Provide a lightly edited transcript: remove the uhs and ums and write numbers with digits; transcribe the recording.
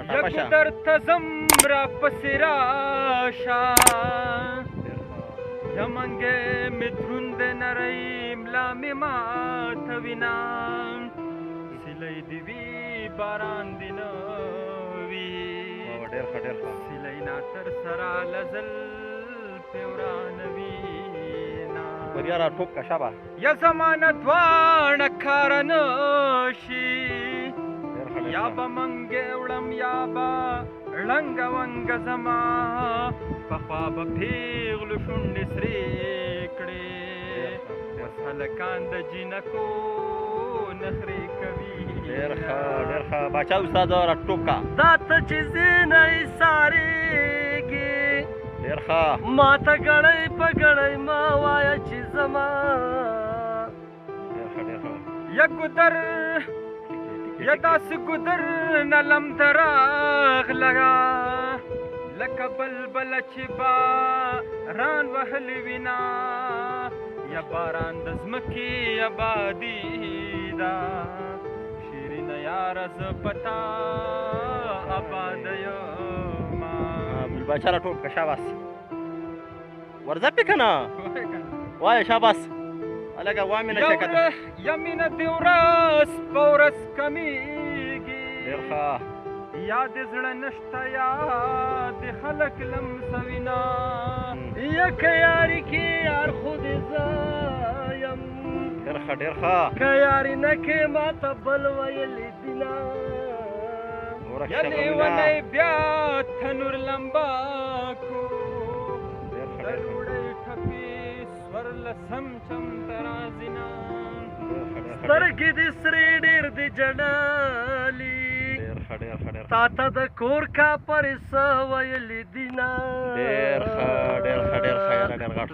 یکو در تزمرا پسراشا یمنگه مدروند نریم لامی ما توینام سلی دیوی باران دینوی سلی ناتر سرا لزل پیورانوی بریارا ټوپ کا شابه یا زمانه دوانه کارنشي یا به منګې وړم یا به ړنګه ونګه زما پخوا به پیغلو شونډې سرې کړې اوس هلکان د جینکو نخرې کوي ډېر ښه باچا استاد را ټوپ کا دا ته چې زینه ایسارېږي ډېر ښه ما ته ګړی په ګړی ما وایه چې زما یا ګودر یا داسې ګودر نه لم دراغله لکه بلبله چې باران وهلې وینا یا باران د ځمکې ابادي ده شیرینه یاره زه په تا اباده یمه باچا را ټوپ کا شاباس ورځه پې که نه وایه شاباس هلکه وامې نه چکه یا مینه د ورځ په ورځ کمیږي ډېر ښه یا د زړه نشته یا د خلک لمسوینا یا که یاري کې یار خود زه یم ډېر ښه که یاري نه کې ما ته بل ویلې دینه یا لیونی بیا تنور لمبا کو د ډوډۍ ټپې سورلسم چمته راځينا سترګې دې سرې ډېر دې جړالي تا ته د کور کا پر څه ویلې دینه ډېر ښه یاره ډېر غټ